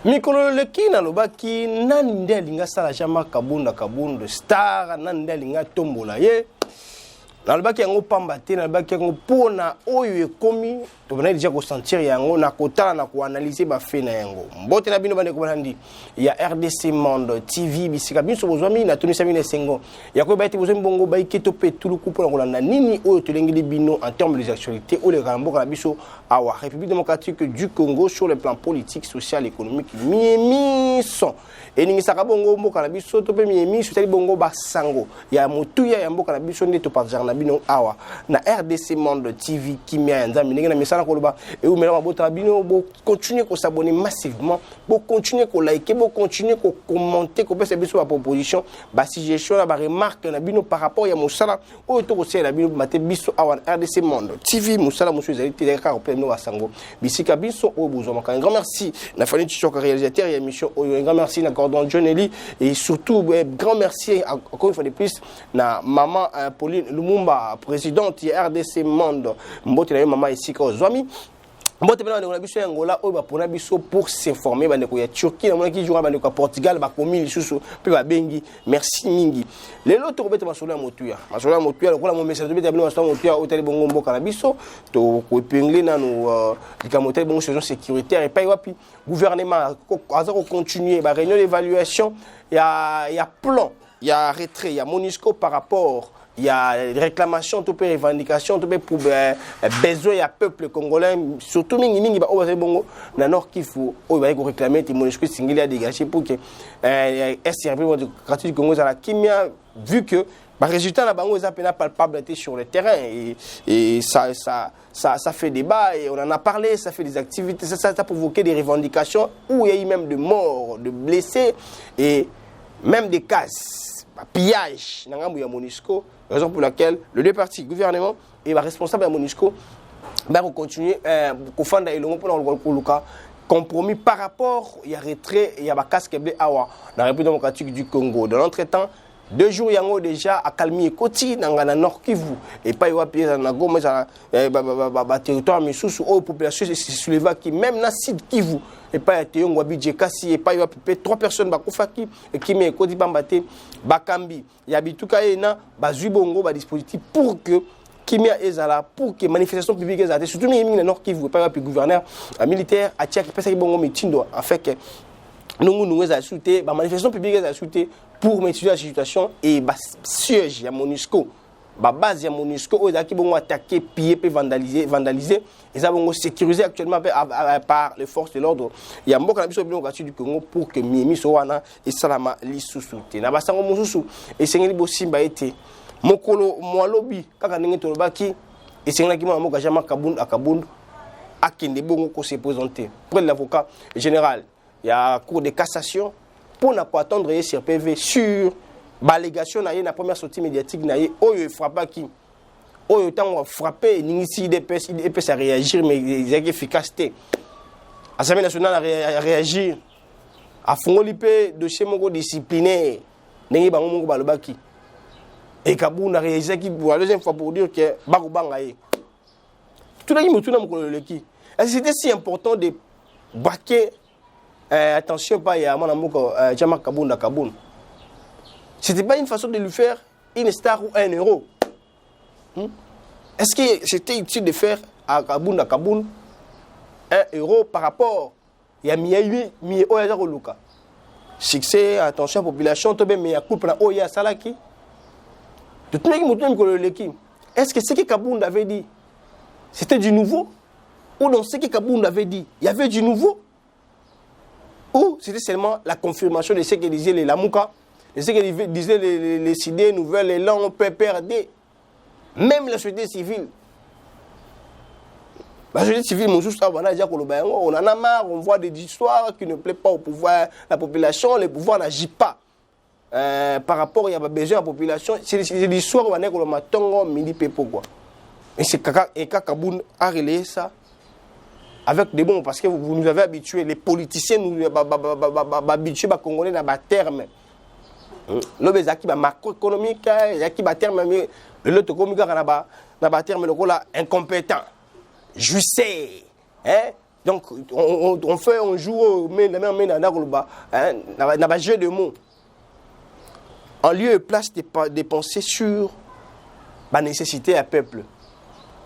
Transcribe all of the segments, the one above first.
mikolo leki na lobaki nani nde alinga sala jama kabunda star nani nde alinga tombola ye na lobaki yango pamba te na lobaki yango pona oyo ekomi to bana déjà ko sentir yango na kotala na ko analyser ba fait na yango mbote na bino bande ko bandi ya RDC Monde TV bisika biso bozwami na tunisa mine sengo ya ko baite bozwami bongo ba iketo pe tuluku pona kolanda nini oyo tolengeli bino en termes des actualités ou les ramboka na biso awa République démocratique du Congo sur le plan politique, social, économique miemi son et ningi saka bongo mboka na biso to pe miemi social bongo basango ya motuya ya mboka na biso nde to partager na bino awa na RDC Monde TV kimia nzambi ndenge na message koloba et ou mela bota bino bo continuer ko s'abonner massivement bo continuer ko liker bo continuer ko commenter ko pesa biso ba proposition ba suggestion ba remarque na bino par rapport ya mosala o to ko sela bino mate biso awa RDC Monde TV mosala monsieur zalite de ka ko no wasango bisika biso o bozo maka un grand merci na Fanny Chichoka réalisateur et émission un grand merci na Gordon Johnny et surtout grand merci encore une fois de plus na maman Pauline Lumumba présidente de RDC Monde mbote na maman ici ko zwami mbote bana na biso Angola o ba pona biso pour s'informer bande ko ya Turquie na mona ki jour bande ko Portugal ba komi lisusu pe ba bengi merci mingi lelo to ko beta masolo ya motuya lokola mo message to beta bino masolo motuya o tali bongo mboka na biso to ko epingle na no dikamotel bongo saison sécuritaire et pa wapi gouvernement aza ko continuer ba réunion d'évaluation ya plan ya retrait ya MONUSCO par rapport il y a réclamations, toutes les revendications, tous les besoins du peuple congolais, surtout mingi ba obaze bongo na Nord Kivu, o ba ko réclamer ti MONUSCO singili a dégagé pour que SRP du Congo za la kimia vu que ba résultat na bango za pena palpable sur le terrain et ça fait débat et on en a parlé, ça fait des activités, ça a provoqué des revendications où il y a eu même de morts, de blessés et même des cas pillage na ngambo ya MONUSCO, raison pour laquelle le deux partis gouvernement et la responsable de MONUSCO va continuer ko fanda elongo pour luka compromis par rapport il y a retrait il y a ba casque blé awa dans la République démocratique du Congo. Dans l'entretemps 2 jours yango déjà a calmé Koti na Nord Kivu et pas wapi na Goma ba territoire misusu o population se souleva qui même na Sud Kivu et pas été ngwa bidje kasi et pas wapi 3 personnes ba kufaki et qui me Koti bambate bakambi ya bituka ena bazui bongo ba dispositif pour que Kimia ezala pour que manifestation publique ezate surtout na Nord Kivu pas wapi gouverneur militaire a tia qui pesa bongo mitindo en fait que nous avons souhaité la manifestation publique a souhaité pour maîtriser la situation et siège à MONUSCO la base à MONUSCO aux qui vont attaquer piller et vandaliser et ça vont sécuriser actuellement par les forces de l'ordre il y a beaucoup de du Congo pour que Miemi Sowana et Salama lisusuté na basango mususu et sengeli bosimba été mokolo mwalobi kaka ndenge tolobaki et sengeli ki mo jama kabund akende bongo ko se présenter pour l'avocat général il y a cour de cassation pour ne pas attendre sur PV sur l'allégation na la première sortie médiatique na oyo frappe qui oyo tant frapper n'initie des PS à réagir mais avec efficacité Assemblée nationale à réagir à fongolipe dossier mongo disciplinaire n'engi bango mongo balobaki et Kabou n'a réalisé qui pour la deuxième fois pour dire que bakubanga ye tout le monde tuna mokolo leki c'était si important de braquer attention pas à mon amour Jama Kabunda. C'était pas une façon de lui faire une star ou 1 euro. Est-ce que c'était utile de faire à Kabunda 1 euro par rapport à Miaï Oya Luka? Succès, attention à la population, tout bien, mais il y a couple à Oya Salaki. Tout le monde est-ce que ce que Kabunda avait dit, c'était du nouveau? Ou non, ce que Kabunda avait dit, il y avait du nouveau? Ou c'était seulement la confirmation de ce que disaient les Lamouka, de ce que disaient les idées nouvelles, les langues PPRD, même la société civile. La société civile, on en a marre, on voit des histoires qui ne plaisent pas au pouvoir, la population, le pouvoir n'agit pas. Par rapport à besoin de la population, c'est des histoires où on est comme le matongo, midi pepo. Et c'est Kakaboun a relayé ça. Avec des bons, parce que vous nous avez habitués, les politiciens nous habitués à Congolais dans les termes. Le zaki macroéconomique, zaki terme le économique dans terme incompétent, jussé, hein, Donc, on joue, mais dans un jeu de mots. En lieu et place de penser sur la nécessité à peuple.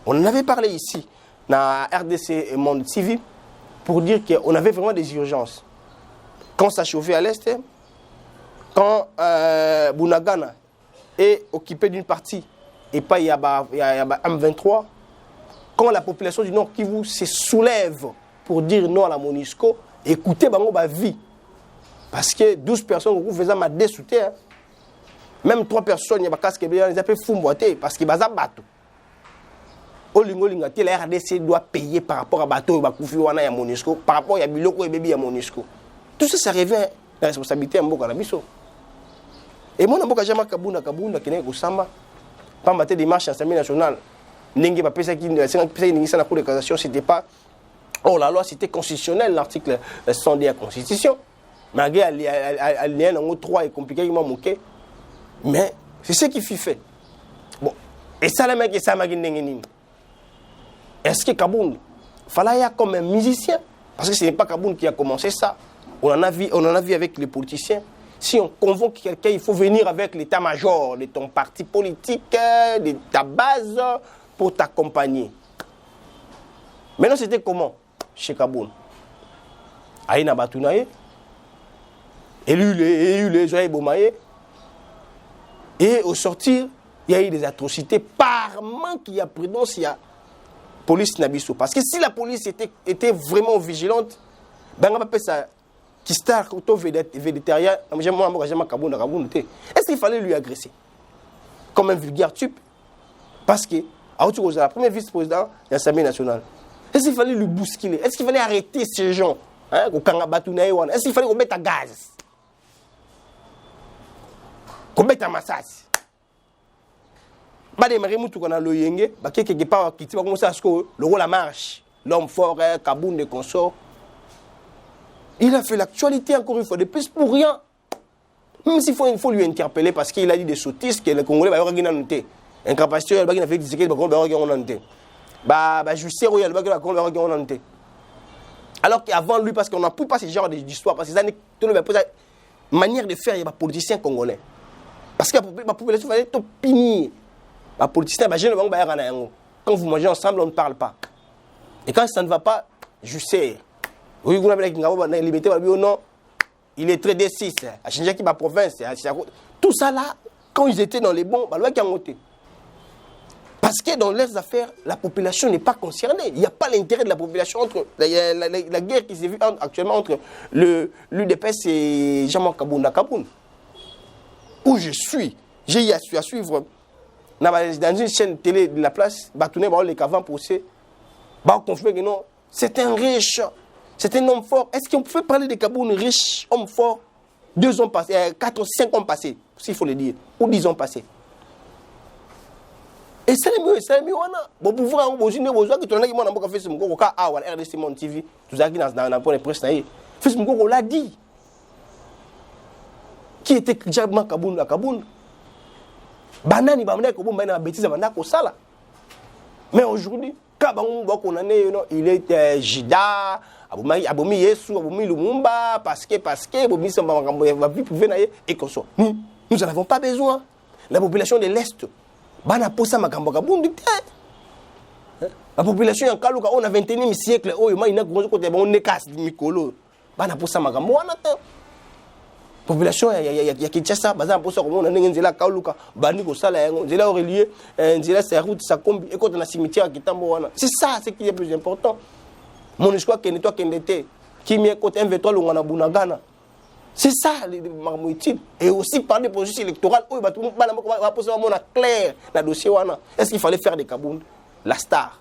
On en avait parlé ici, dans RDC et Monde Civil, pour dire qu'on avait vraiment des urgences. Quand ça chauffait à l'Est, quand Bunagana est occupé d'une partie, et pas il y a M23, quand la population du Nord Kivu se soulève pour dire non à la MONUSCO, écoutez ma vie. Parce que 12 personnes qui faisaient ma dessouté, même 3 personnes, il y a des casques qui ont fait fumboiter parce qu'ils ont bateau. La RDC doit payer par rapport à bateau et à MONUSCO, par rapport à Biloko et Bébé à MONUSCO. Tout ça, ça revient à la responsabilité de Mboka Nabiso. Et moi, je suis Kabunda, qui est Kusamba, pas ma démarche à l'Assemblée nationale. N'engue pas pensé qu'il y a la Cour de cassation, c'était pas. Oh, la loi, c'était constitutionnel, l'article 110 de la Constitution. Malgré l'alien 3 est compliqué, il m'a manqué. Mais c'est ce qui fut fait. Bon. Et ça, le mec, ça m'a dit. Est-ce que Kaboun, fallait y a comme un musicien? Parce que ce n'est pas Kaboun qui a commencé ça. On en a vu avec les politiciens. Si on convoque quelqu'un, il faut venir avec l'état-major de ton parti politique, de ta base, pour t'accompagner. Maintenant, c'était comment chez Kaboun? Aïna Batounaye, élu les Joaï Bomaye, et au sortir, il y a eu des atrocités par manque de prudence, il y a police Nabiso. Parce que si la police était vraiment vigilante, ben on va pas ça qui star auto végétarien, est-ce qu'il fallait lui agresser comme un vulgaire type? Parce que la première vice-président de l'Assemblée nationale, est-ce qu'il fallait lui bousculer? Est-ce qu'il fallait arrêter ces gens? Est-ce qu'il fallait qu'on mette à gaz? Qu'on mette à massage? Quelque part, le rôle la marche, l'homme fort, Kaboun de consort. Il a fait l'actualité encore une fois, de plus pour rien. Même s'il faut lui interpeller parce qu'il a dit des sottises que les Congolais vont avoir noté. Incapacité, il va faire des séquelles, il va avoir noté. Je sais où il va avoir noté. Alors qu'avant lui, parce qu'on n'a plus pas ce genre d'histoire, parce que ça n'est manière de faire, il y a des politiciens congolais. Parce que la population va être opiniée. Les politiciens, quand vous mangez ensemble, on ne parle pas. Et quand ça ne va pas, je sais. Oui, vous avez non, il est très D6. À changer qui ma province. Tout ça là, quand ils étaient dans les bons, parce que dans leurs affaires, la population n'est pas concernée. Il n'y a pas l'intérêt de la population entre la guerre qui s'est vue actuellement entre l'UDPS et Jean-Marc Kabunda Kaboun. Où je suis, j'ai eu à suivre dans une chaîne télé de la place, les cavans poussés, confirmer que non, c'est un riche, c'est un homme fort. Est-ce qu'on peut parler de Kaboun riche, homme fort? 2 ans passés, 4 ou 5 ans passés, s'il faut le dire, ou 10 ans passés. Et c'est le mieux, bon pouvoir, on a besoin que tu en aies mon Facebook, RDC Monde TV, tout ça qui dans la presse, Facebook, on l'a dit. Qui était Jabma Kaboun à Kaboun? Banani bamana ko bomba na bêtise bana ko sala. Mais aujourd'hui, quand on a il est Jida, abomi Yesu, abomi Lumumba parce que abomi samba va vivre pour venir et comme ça. Nous n'avons pas besoin. La population de l'Est, bana posa makambo Kaboun. La population en Kaluka on a 21e siècle, oh il ina ko côté on est casse Mikolo. Bana posa makambo wana te. Population ya Kinshasa baza mposa komona ndenge nzela kauluka bandi ko sala yango nzela relié nzela sa route sa kombi et quand on a cimetière kitambo wana c'est ça ce qui est plus important. MONUSCO que nettoie kendete qui met côté M23 longana bunagana c'est ça les marmoutines et aussi par des processus électoraux oh ba tout bana va poser mona clair na dossier wana est-ce qu'il fallait faire des Kaboun la star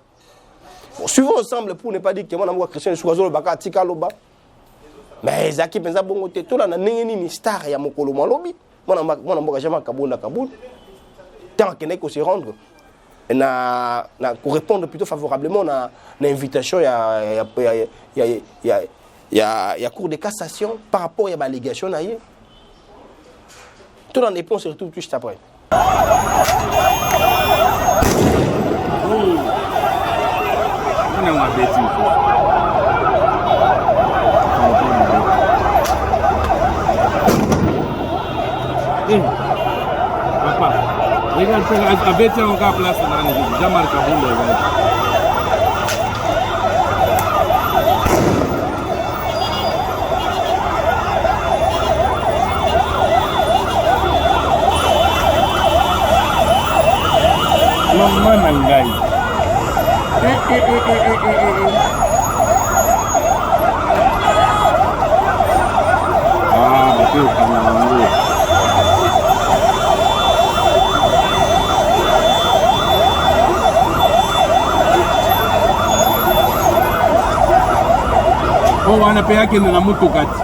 bon, suivons ensemble pour ne pas dire que moi na Christian Souazo baka tika loba. Mais Zaki penza bongo te to na nengeni ni star ya mokolo malobi mona mboka jama Kabunda Kaboun tant qu'il n'est qu'au se rendre na pour répondre plutôt favorablement na invitation ya cour de cassation par rapport à l'allégation na yé tout en réponse surtout tout juste après. On a Regarde, avec un gars place, Jean-Marc Kaboul. Wana yake na mtu kati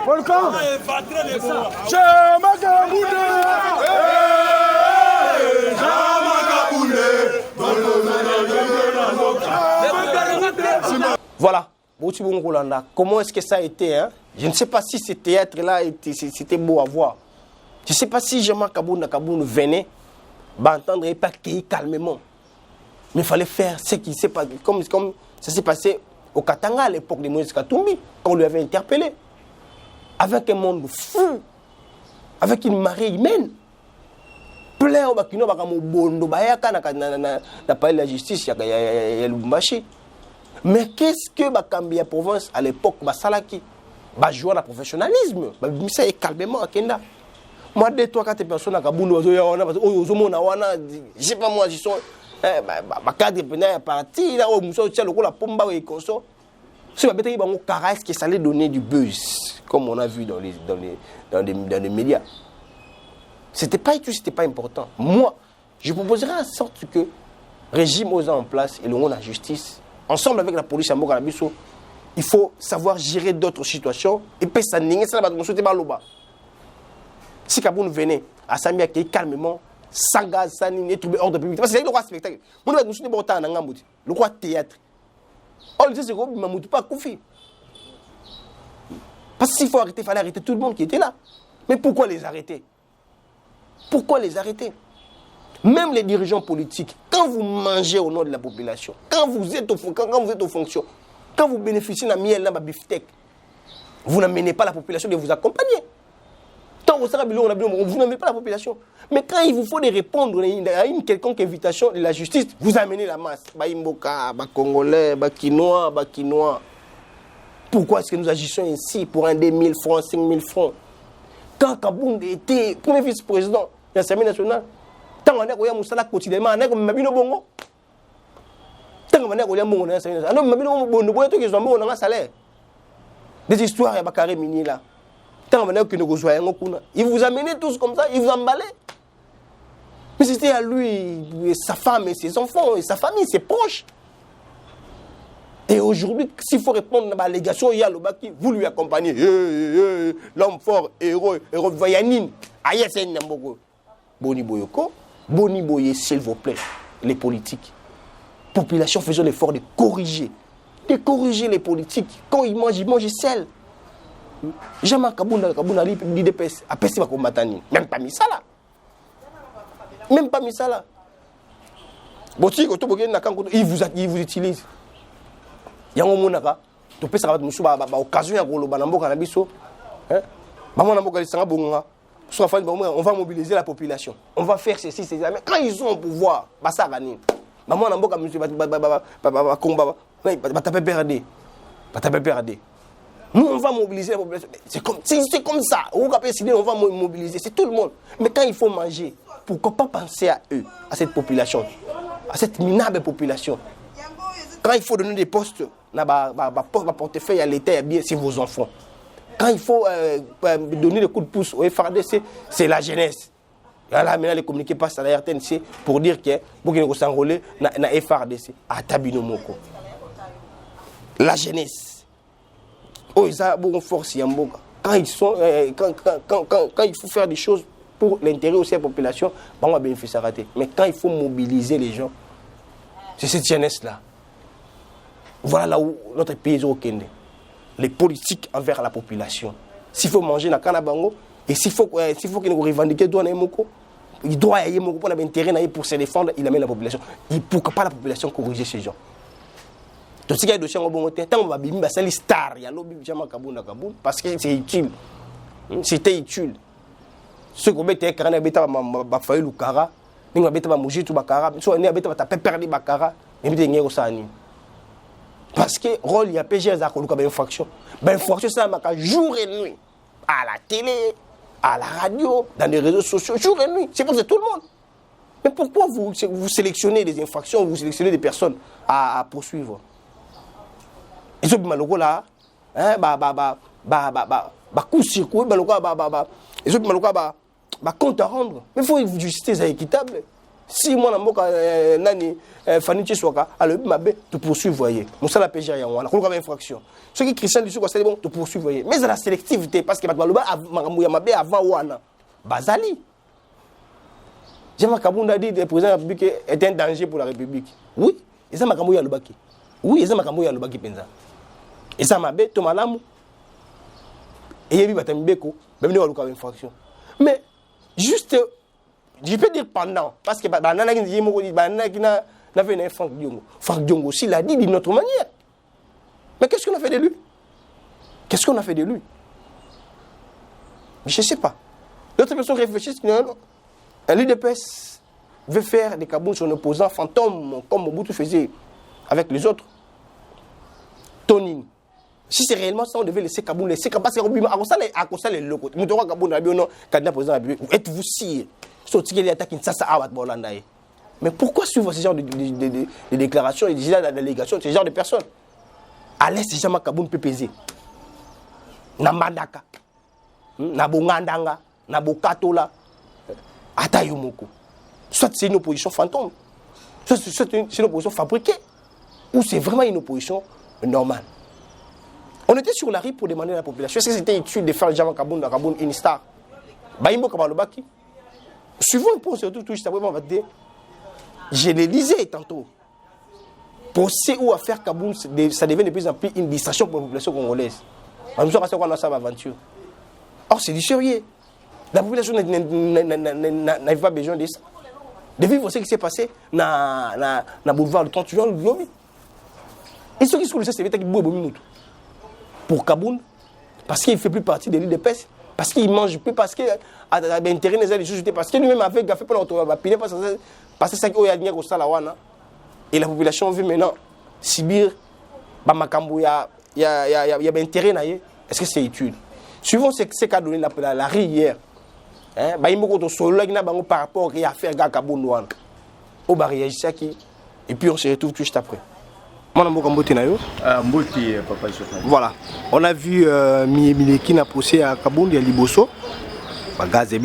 Volcan Voilà. Comment est-ce que ça a été, hein? Je ne sais pas si ce théâtre-là c'était beau à voir. Je ne sais pas si Jean-Marc Kaboun venait entendre et pas accueillir calmement. Mais il fallait faire ce qui s'est passé, comme ça s'est passé au Katanga à l'époque de Moïse Katumbi, quand on lui avait interpellé. Avec un monde fou, avec une marée humaine. Plein de gens qui ont la justice, il y a Lubumbashi. Mais qu'est-ce que Bakambia province à l'époque, Basalaki, jouer dans le professionnalisme, ça est calmement à Kenda. Moi, 2-3-4 personnes à Kaboun, je sais pas moi, ils sont. Cadre pénal parti, là où nous sommes, la pomba et conso. C'est la bête qui ça allait donner du buzz, comme on a vu dans les médias. C'était pas important. Moi, je proposerais en sorte que le régime aux en place et le monde de la justice, ensemble avec la police à Mokalabiso, il faut savoir gérer d'autres situations et puis ça n'est pas loba. Si Kaboun venait à Samia qui calmement, sans gaz, sans ni trouver ordre public, parce que c'est le roi spectacle. Mon nous sommes bon temps le roi théâtre. On le dit c'est comme Mamoudou pas confié. Parce qu'il faut arrêter, il fallait arrêter tout le monde qui était là. Mais pourquoi les arrêter? Pourquoi les arrêter? Même les dirigeants politiques, quand vous mangez au nom de la population, quand vous êtes aux fonctions, quand vous bénéficiez de la miel, de la biftec, vous n'amenez pas la population de vous accompagner. Tant vous n'amenez pas la population. Mais quand il vous faut répondre à une quelconque invitation de la justice, vous amenez la masse. Baïmboka, Congolais, Kinois. Pourquoi est-ce que nous agissons ainsi pour un 2000 francs, 5000 francs? Quand Kabound était premier vice-président de l'Assemblée nationale, tant qu'on a eu Moussala quotidiennement, on a eu Mabino Bongo. Tant qu'on a eu Bongo dans l'Assemblée nationale, on a eu Mabino Bongo, salaire. Des histoires, il y a Bakary Mini là. Tant qu'on a eu il vous amenait tous comme ça, il vous emballait. Mais c'était à lui, sa femme et ses enfants, et sa famille, ses proches. Et aujourd'hui, s'il faut répondre à l'allégation, il y a le Baki, vous lui accompagnez. L'homme fort, héros, Voyanine. Ayasen Nambogo. Boni Boyoko, Boni Boye, s'il vous plaît, les politiques. Population faisant l'effort de corriger les politiques. Quand ils mangent sel. Jean-Marc Kabunda l'IDPS a passé ma combattante. Même pas mis ça là. Même pas mis ça là. Bon, si il vous utilise. Il y a un moment tu peux savoir que occasion ya koloba na mboka na biso. Hein? Maman na mboka lisanga bonga. On va mobiliser la population. On va faire ceci, ceci. Mais quand ils ont au pouvoir, ça va gagner. Maman na mboka monsieur combat taper perdre. Taper perdre. Nous on va mobiliser la population. C'est comme ça. On va mobiliser, c'est tout le monde. Mais quand il faut manger, pourquoi pas penser à eux, à cette population, à cette minable population. Quand il faut donner des postes, portefeuille à l'État, c'est vos enfants. Quand il faut donner des coups de pouce au FRDC, c'est la jeunesse. Là, maintenant, les communiqués passent à la RTNC pour dire que pour qu'ils s'enrôler dans la FRDC. À Tabino Moko. La jeunesse. Oh, ils ont beaucoup de force. Quand il faut faire des choses pour l'intérêt aussi de la population, on va bénéficier à rater. Mais quand il faut mobiliser les gens, c'est cette jeunesse-là. Voilà là où notre pays est au Kenya. Les politiques envers la population. S'il faut manger dans le Kanabango, et s'il faut qu'il nous revendique, il doit y avoir un intérêt pour se défendre, il amène la population. Pourquoi pas la population corriger ces gens? Tout ce qui est dossier en bon temps, on va bimba, c'est les stars. Il y a l'objet parce que c'est utile. C'était utile. Ceux qui ont été écrans, ils ont fait le cara, ils ont été mangé tout le cara, ils ont été perdu le cara, ils ont été perdu. Parce que le rôle, il y a PGS qui a une infraction. L'infraction, c'est jour et nuit. À la télé, à la radio, dans les réseaux sociaux, jour et nuit. C'est pour ça tout le monde. Mais pourquoi vous sélectionnez des infractions, vous sélectionnez des personnes à poursuivre? Ils ont bien le là, coup circuit, ils ont bien le compte à rendre. Mais il faut une justice équitable. Si moi, Fanny Tchouaka, tu poursuis, voyez. Moussa la PGA, on a une infraction. Ceux qui Christian du c'est bon, tu poursuis, voyez. Mais à la sélectivité, parce que avant Wana, Bazali. Jean-Marc Kabunda dit que le président de la République est un danger pour la République. Oui, et ça m'a camouillé à l'Obaki. Oui, et ça m'a camouillé à l'Obaki Penza. Et ça m'a bête, Tomalam. Et il y a eu Batambeko, même nous, on a une infraction. Mais, juste. Je peux dire pendant, parce que Franck Diongo aussi l'a dit d'une autre manière. Mais qu'est-ce qu'on a fait de lui? Qu'est-ce qu'on a fait de lui? Je ne sais pas. D'autres personnes réfléchissent. L'UDPS veut faire des Kaboul sur un opposant fantôme, comme Mobutu faisait avec les autres. Tonine. Si c'est réellement ça, on devait laisser Kaboul, laisser Kaboul. Parce que les locaux. Êtes-vous sire? Mais pourquoi suivre ce genre de déclarations et de délégations, ce genre de personnes? À l'est, c'est jamais Kaboun peut peser. Na Mandaka, na Bongandanga, na Bokatola, Atayomoko. Soit c'est une opposition fantôme, soit c'est une opposition fabriquée, ou c'est vraiment une opposition normale. On était sur la rue pour demander à la population est-ce que c'était utile de faire Jean-Marc Kabunda une star? Baïmbo Kabalobaki. Suivant un point surtout, tout juste après, on va dire, je le lisais tantôt. Penser ou à faire Kaboul, ça devient de plus en plus une distraction pour la population congolaise. On nous a passé quoi ça aventure. Or, c'est du sérieux. La population n'a pas besoin de ça. De vivre ce qui s'est passé dans le boulevard du 30 juin, le lobby. Et ceux qui sont laissés, c'est qui boivent pour Kaboul, parce qu'il ne fait plus partie de l'île de Pest. Parce qu'il ne mange plus, parce qu'il a intérêt dans les sociétés, parce que lui-même avait fait pour l'automobile, parce que c'est ça qu'il y a au Salawana. Et la population veut maintenant subir, il y a intérêt. Est-ce que c'est utile? Suivant ce qu'a donné la RI hier, il y a par rapport à faire Gakabounouan. Au barrière, et puis on se retrouve juste après. Voilà, on a vu Mileki n'a poussé à Kabound et à Liboso. Est-ce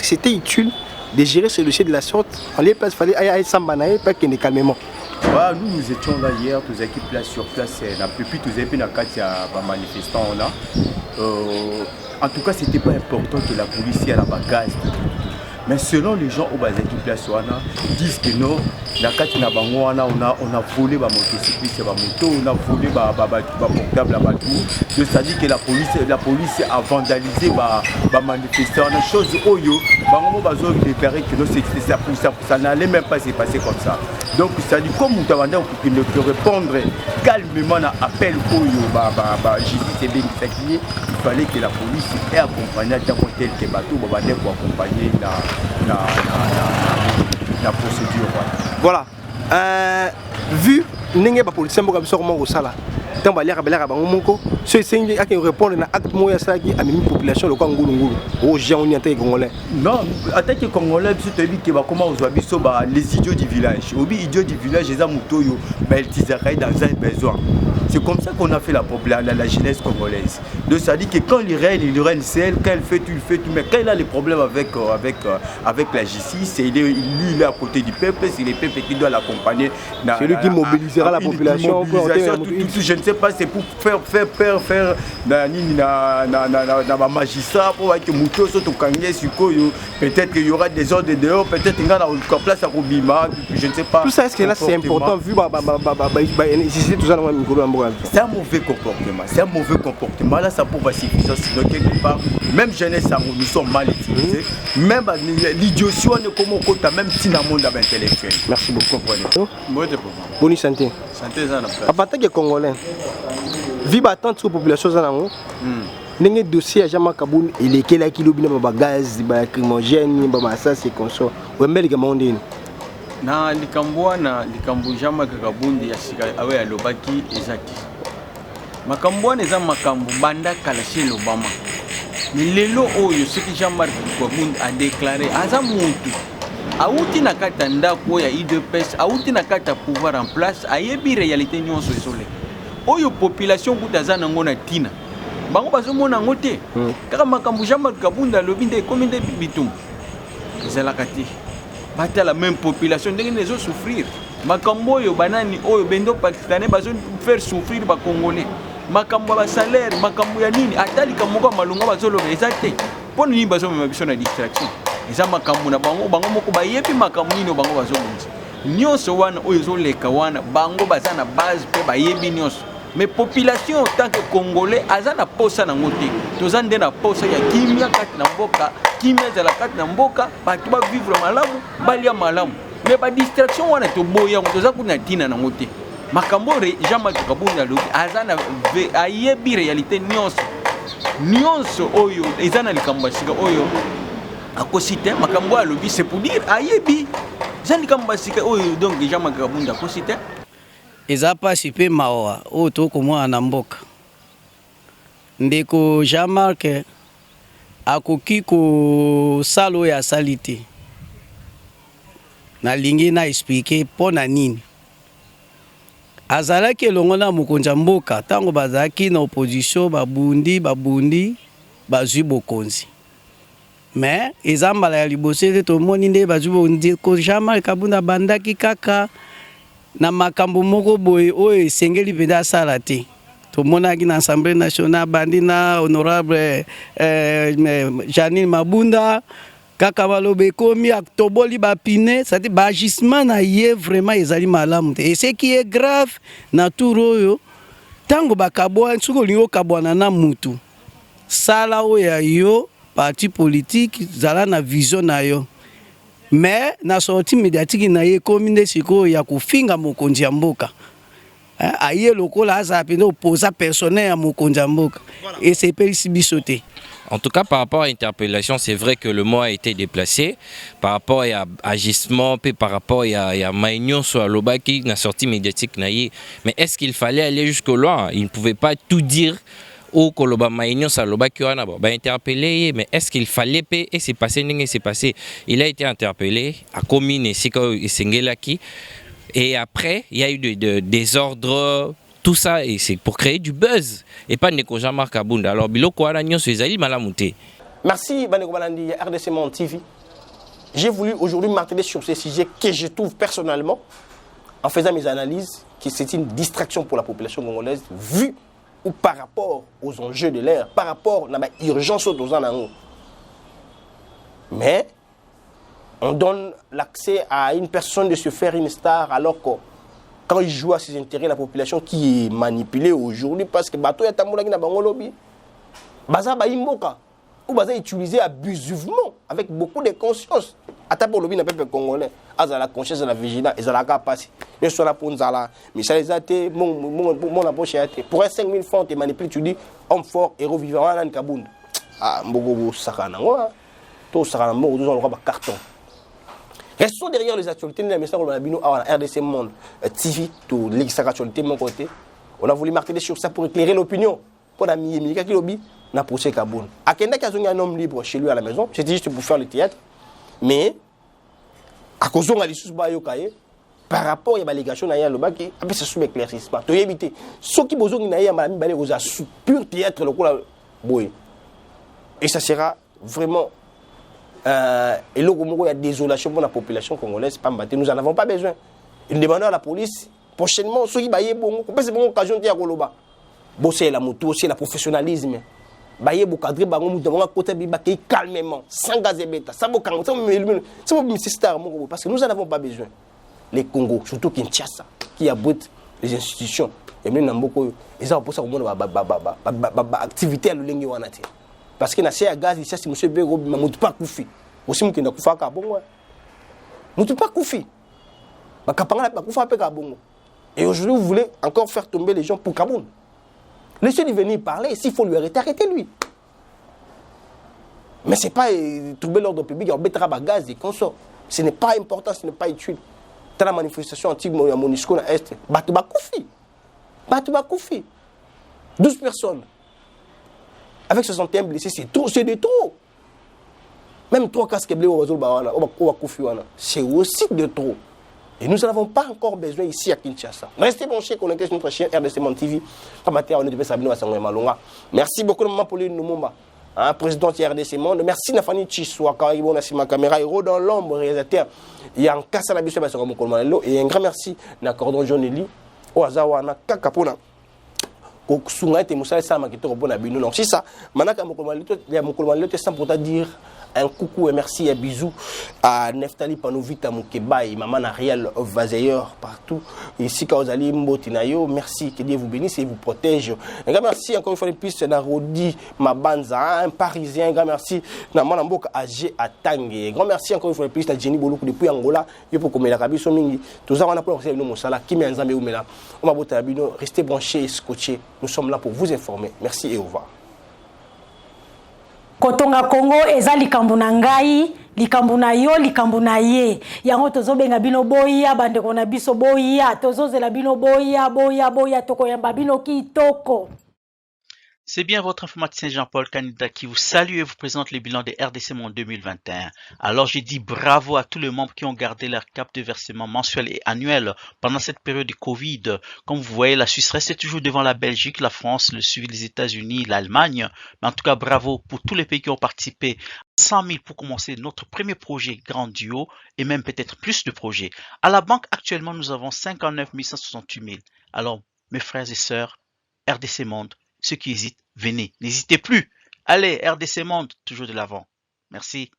que c'était utile de gérer ce dossier de la sorte? On les place, il fallait aller s'embanayer, pas qu'il est calmement. Nous étions là hier, tous équipes là sur place, puis tous les manifestants là. En tout cas, c'était pas important que la police ait la bagage. Mais selon les gens au Bazaki Place Wana, ils disent que non, la Katina Bangwana, on a volé ma motocycliste, ma moto, on a volé ma portable à Batou. C'est-à-dire que la police a vandalisé ma manifestation. On a chose Oyo, Bango Bazo déclaré que non, ça n'allait même pas se passer comme ça. Donc, c'est-à-dire comme Moutawanda qui ne peut répondre calmement à l'appel Oyo, il fallait que la police ait accompagné à tel que Batou, pour accompagner la procédure. Voilà. Vu que les policiers sont au sala, tant que les ceux qui répondent à l'acte de la population aux gens congolais. Non, en tant que Congolais, tu dis que comment les idiots du village. Les idiots du village, ils ont dans un besoin. C'est comme ça qu'on a fait la jeunesse congolaise. Donc ça dit que quand il règne, c'est elle, quand elle fait, tu le fais, tout. Mais quand il a les problèmes avec la justice, lui il est à côté du peuple, c'est le peuple qui doit l'accompagner. C'est lui qui mobilisera la population. Je ne sais pas, c'est pour faire dans magistrat, pour que Mouto soit au Kangé, peut-être qu'il y aura des ordres dehors, peut-être qu'il y aura une place à Robima, je ne sais pas. Tout ça, est-ce que là c'est important vu c'est un mauvais comportement. C'est un mauvais comportement. Là, ça pourrait suffire. Sinon, quelque part, même jeunesse, nous sommes mal utilisés. Même l'idiotie, on est comme au côté, même si dans le monde intellectuel. Merci beaucoup. Moi, de bonne santé. Santé, ça n'a pas. À partir des Congolais, vivre à tant de population, les dossiers à Jama Kaboun, il est là qui l'oublie ma gaz, ma lacrymogène, ma ça c'est comme ça. Ou même les gamondines. Na likambo Jama Kabundi ya sika awe alobaki ezaki makambo wana eza makambo banda kala chez l'Obama mais lelo oyo soki Jama Kabundi a déclaré aza mutu auti na kata ndako ya IDPS auti na kata pouvoir en place ayebi réalité nyonso ezole oyo population kutaza nango na tina bango bazomona ngo te kaka makambo Jama Kabundi alobi nde komi nde bitumba ezalaka te bata la même population ndenge nezo souffrir makambo oyo banani oyo bendo pakistanais bazo faire souffrir ba congolais makambo ba salaire makambo ya nini atali kamoko malunga bazolo eza te poni ni bazo mema biso na distraction eza makambo na bango moko bayebi makambo nini bango bazo bonzi nyonso wana oyo zo leka wana bango baza na base pe bayebi nyonso mais population en tant que congolais azana posa na ngote toza nde na posa ya kimia kati na mboka kimia za la kati na mboka batu ba vivre malamu balia malamu mais ba distraction wana to boya toza kuna tina na ngote makambo Jean-Marc Kabunda lobi azana ayebi réalité nyonso oyo ezana likambo sika oyo akosite makambo alobi c'est pour dire ayebi zan likambo sika oyo donc Jean-Marc Kabunda akosite eza pasi mpe mawa oyo tokomona na mboka ndeko Jean-Marc akoki kosala oyo asali te nalingi na explike mpo na nini azalaki elongo na mokonzi ya mboka ntango bazalaki na opposition babundi bazwi bokonzi mais eza mbala ya liboso ete tomoni nde bazwi bokonzi ko Jean-Marc Kabunda bandaki kaka na makambo moko boye oyo esengeli mpenza asala te tomonaki na Assemblée nationale bandi na honorable Janine Mabunda kaka balobe komi toboli bapine c'est-à-dire baagissement na ye vraiment ezali malamu te et ce qui est grave na tour oyo ntango bakabwa soki olingi okabwana na mutu sala oyo yo parti politique zala na vision na yo mais na sortie médiatique na ye komi nde sikoyo ya kofinga mokonzi ya mboka aye lokola aza pene opposa personnel à mokonzi ya mboka et c'est pelisi biso te. En tout cas, par rapport à l'interpellation, c'est vrai que le mot a été déplacé. Par rapport à agissement, puis par rapport à Maïnion sur Lobaki, la sortie médiatique. Mais est-ce qu'il fallait aller jusque-là? Il ne pouvait pas tout dire au Koloba Maïnion sur Lobaki. Interpellé, mais est-ce qu'il fallait payer? Et c'est passé, c'est passé. Il a été interpellé à Komine et Sengelaki. Et après, il y a eu des désordres. Tout ça, et c'est pour créer du buzz. Et pas Neko Jean-Marc Kabunda. Alors, Biloko Aragnon, c'est Zali Malamouté. Merci, Baneko Balandi, RDC Monde TV. J'ai voulu aujourd'hui m'attarder sur ces sujets que je trouve personnellement, en faisant mes analyses, que c'est une distraction pour la population congolaise, vu ou par rapport aux enjeux de l'ère, par rapport à l'urgence aux ans. Mais, On donne l'accès à une personne de se faire une star alors que quand il joue à ses intérêts, la population qui est manipulée aujourd'hui parce que bateau yatamulaki na bango lobby. Baza ba imboka ou baza utilisé abusivement avec beaucoup de conscience. Ata pour lobby na peuple congolais, azala conscience la vigilance, ezala ka passer. Ne soit là pour nzala, mais ça les a été mon approche a été pour 5000 francs tu manipules tu dis homme fort héros vivant nan Kabund. Ah mbogo sakana ngwa. To sakana mbogo tous on le carton. Restons derrière les actualités de la message de la RDC Monde TV, tout l'actualité de mon côté. On a voulu marteler sur ça pour éclairer l'opinion. Pour la Miyemika qui lobby, n'a poussé Kaboun. À Kenda, il y a un homme libre chez lui à la maison. C'était juste pour faire le théâtre. Mais, à cause de la licence Bayokaye, par rapport à la légation, il y a le bac, après c'est sous l'éclaircissement. Tu éviter. Ceux qui besoin de y a pur théâtre, le et ça sera vraiment. Et là, il y a désolation pour la population congolaise. Nous n'en avons pas besoin. Nous demandons à la police, prochainement, ceux qui baillent bon, c'est une occasion de dire c'est la moto, c'est le professionnalisme. Baillez bon cadre, calmement, sans gaz et bêta, sans parce que nous n'en avons pas besoin. Les Congos, surtout Kinshasa, qui abrite les institutions, et même Namboko, ils ont pour ça activité à l'Olengi Wanati. Parce que na c'est à gaz ici si monsieur Bego mamutu pas kufi aussi mukenda kufa ka bongo mutu pas kufi bakapanga ba kufa pe ka bongo et aujourd'hui vous voulez encore faire tomber les gens pour Kaboun. Laissez-lui venir parler, s'il faut lui arrêtez lui. Mais c'est pas trouver l'ordre public en bettra ba gaz et consort. Ce n'est pas important, ce n'est pas utile. Dans la manifestation anti Monisco na est batu ba kufi 12 personnes. Avec 61 blessés, c'est de trop. Même 3 casques blés au réseau, c'est aussi de trop. Et nous n'avons pas encore besoin ici à Kinshasa. Restez branchés, connectés sur notre chaîne RDC Monde TV. Merci beaucoup de Pauline Numumba, président de RDC Monde. Merci Nafani Chiswa, Karibon, Nassima Caméra, héros dans l'ombre, réalisateur. Il y a un casse à la biche, et un grand merci à Cordon Joneli, au Azawana, Kakapona. Sunga ete musala sama kitoko pona bino donc c'est ça manaka mokolmalito sans pour dire un coucou et merci et bisous à Neftali Panovita Mukebai maman Ariel Vazeyer partout ici Kaozali Mbotinayo merci que Dieu vous bénisse et vous protège un grand merci encore une fois de plus na Rodi Mabanza un parisien un grand merci na mwana mboka AG Atangue un grand merci encore une fois de plus à Jenny Boluku depuis Angola yo pour komela kabiso mingi toza wana pour recevoir nos sala kimi nzambe umela on va bota bino restez branchés et scotchés. Nous sommes là pour vous informer. Merci et au revoir. Kotonga Congo eza likambo na ngai, likambo na yo, likambo na ye. Yango tozobenga bino boya, bandeko na biso boya, tozozela bino boya, toko yamba bino kitoko. C'est bien votre informaticien Jean-Paul Canida qui vous salue et vous présente le bilan des RDC Monde 2021. Alors je dis bravo à tous les membres qui ont gardé leur cap de versement mensuel et annuel pendant cette période de Covid. Comme vous voyez, la Suisse reste toujours devant la Belgique, la France, le suivi des États-Unis, l'Allemagne. Mais en tout cas, bravo pour tous les pays qui ont participé. 100 000 pour commencer notre premier projet grandiose et même peut-être plus de projets. À la banque, actuellement, nous avons 59 168 000. Alors, mes frères et sœurs, RDC Monde, ceux qui hésitent, venez. N'hésitez plus. Allez, RDC Monde, toujours de l'avant. Merci.